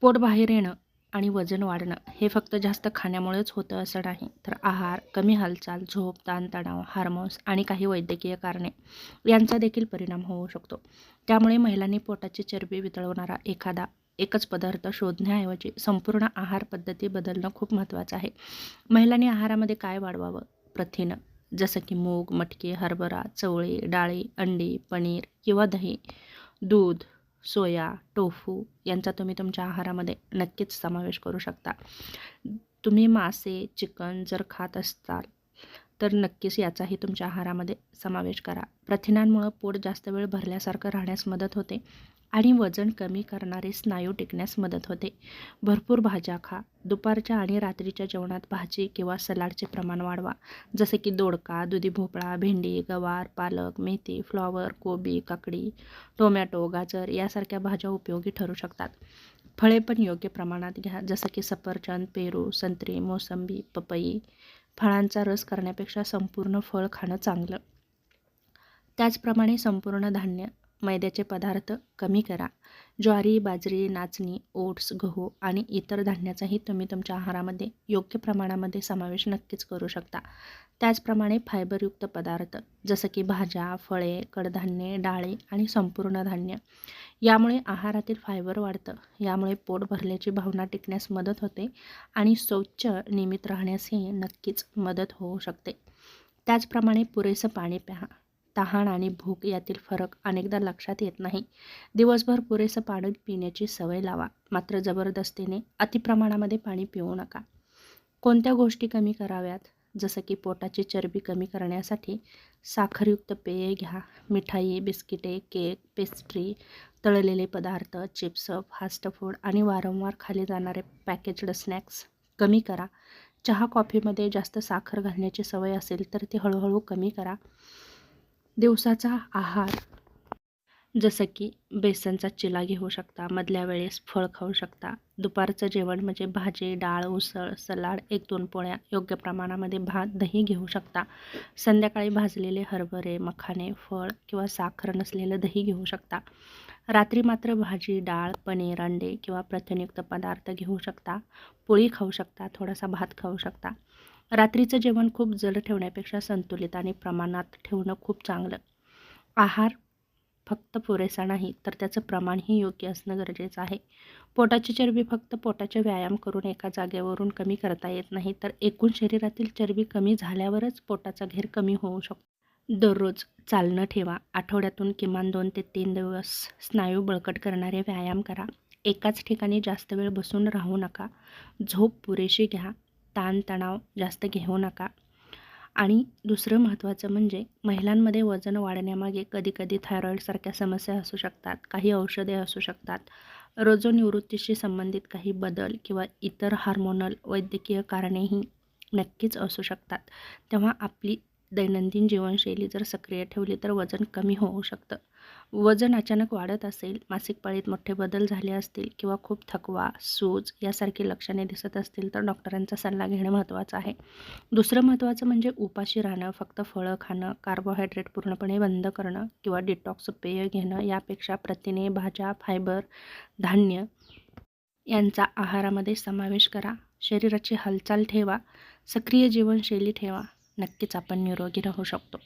पोट बाहेर येणं आणि वजन वाढणं हे फक्त जास्त खाण्यामुळेच होतं असं नाही, तर आहार, कमी हालचाल, झोप, ताणतणाव, हार्मोन्स आणि काही वैद्यकीय कारणे यांचा देखील परिणाम होऊ शकतो. त्यामुळे महिलांनी पोटाची चरबी वितळवणारा एकच पदार्थ शोधण्याऐवजी संपूर्ण आहार पद्धती बदलणं खूप महत्त्वाचं आहे. महिलांनी आहारामध्ये काय वाढवावं? प्रथिनं जसं की मूग, मटकी, हरभरा, चवळी, डाळी, अंडी, पनीर किंवा दही, दूध, सोया, टोफू यांचा तुम्ही तुमच्या आहारामध्ये नक्कीच समावेश करू शकता. तुम्ही मासे, चिकन जर खात असताल, तर नक्कीच याचाही तुमच्या आहारामध्ये समावेश करा. प्रथिनांमुळं पोट जास्त वेळ भरल्यासारखं राहण्यास मदत होते आणि वजन कमी करणारे स्नायू टिकण्यास मदत होते. भरपूर भाज्या खा. दुपारच्या आणि रात्रीच्या जेवणात भाजी किंवा सलाडचे प्रमाण वाढवा. जसे की दोडका, दुधी भोपळा, भेंडी, गवार, पालक, मेथी, फ्लॉवर, कोबी, काकडी, टोमॅटो, गाजर यासारख्या भाज्या उपयोगी ठरू शकतात. फळे पण योग्य प्रमाणात घ्या. जसं की सफरचंद, पेरू, संत्री, मोसंबी, पपई. फळांचा रस करण्यापेक्षा संपूर्ण फळ खाणं चांगलं. त्याचप्रमाणे संपूर्ण धान्य, मैद्याचे पदार्थ कमी करा. ज्वारी, बाजरी, नाचणी, ओट्स, गहू आणि इतर धान्याचाही तुम्ही तुमच्या आहारामध्ये योग्य प्रमाणामध्ये समावेश नक्कीच करू शकता. त्याचप्रमाणे फायबरयुक्त पदार्थ जसं की भाज्या, फळे, कडधान्ये, डाळी आणि संपूर्ण धान्य यामुळे आहारातील फायबर वाढतं. यामुळे पोट भरल्याची भावना टिकण्यास मदत होते आणि शौच नियमित राहण्यासही नक्कीच मदत होऊ शकते. त्याचप्रमाणे पुरेसं पाणी प्या. तहान आणि भूक यातील फरक अनेकदा लक्षात येत नाही. दिवसभर पुरेसं पाणी पिण्याची सवय लावा, मात्र जबरदस्तीने अतिप्रमाणामध्ये पाणी पिऊ नका. कोणत्या गोष्टी कमी कराव्यात? जसं की पोटाची चरबी कमी करण्यासाठी साखरयुक्त पेये घ्या. मिठाई, बिस्किटे, केक, पेस्ट्री, तळलेले पदार्थ, चिप्स, फास्ट फूड आणि वारंवार खाल्ले जाणारे पॅकेज्ड स्नॅक्स कमी करा. चहा, कॉफीमध्ये जास्त साखर घालण्याची सवय असेल तर ती हळूहळू कमी करा. दिवसाचा आहार जसं की बेसनचा चिला घेऊ शकता, मधल्या वेळेस फळ खाऊ शकता. दुपारचं जेवण म्हणजे भाजी, डाळ, उसळ, सलाड, 1-2 पोळ्या, योग्य प्रमाणामध्ये भात, दही घेऊ शकता. संध्याकाळी भाजलेले हरभरे, मखाने, फळ किंवा साखर नसलेलं दही घेऊ शकता. रात्री मात्र भाजी, डाळ, पनीर, अंडे किंवा प्रथिनयुक्त पदार्थ घेऊ शकता. पोळी खाऊ शकता, थोडासा भात खाऊ शकता. रात्रीचं जेवण खूप जड ठेवण्यापेक्षा संतुलित आणि प्रमाणात ठेवणं खूप चांगलं. आहार फक्त पुरेसा नाही, तर त्याचं प्रमाणही योग्य असणं गरजेचं आहे. पोटाची चरबी फक्त पोटाचे व्यायाम करून एका जागेवरून कमी करता येत नाही, तर एकूण शरीरातील चरबी कमी झाल्यावरच पोटाचा घेर कमी होऊ शकतो. दररोज चालणं ठेवा. आठवड्यातून किमान 2 ते 3 दिवस स्नायू बळकट करणारे व्यायाम करा. एकाच ठिकाणी जास्त वेळ बसून राहू नका. झोप पुरेशी घ्या. ताणतणाव जास्त घेऊ नका. आणि दुसरं महत्त्वाचं म्हणजे महिलांमध्ये वजन वाढण्यामागे कधीकधी थायरॉईडसारख्या समस्या असू शकतात, काही औषधे असू शकतात, रजोनिवृत्तीशी संबंधित काही बदल किंवा इतर हार्मोनल वैद्यकीय कारणेही नक्कीच असू शकतात. तेव्हा आपली दैनंदिन जीवनशैली जर सक्रिय ठेवली तर वजन कमी होऊ शकतं. वजन अचानक वाढत असेल, मासिक पाळीत मोठे बदल झाले असतील किंवा खूप थकवा, सूज यासारखी लक्षणे दिसत असतील तर डॉक्टरांचा सल्ला घेणं महत्त्वाचं आहे. दुसरं महत्त्वाचं म्हणजे उपाशी राहणं, फक्त फळं खाणं, कार्बोहायड्रेट पूर्णपणे बंद करणं किंवा डिटॉक्स पेय घेणं यापेक्षा प्रथिने, भाज्या, फायबर, धान्य यांचा आहारामध्ये समावेश करा. शरीराची हालचाल ठेवा, सक्रिय जीवनशैली ठेवा. नक्कीच आपण निरोगी राहू शकतो.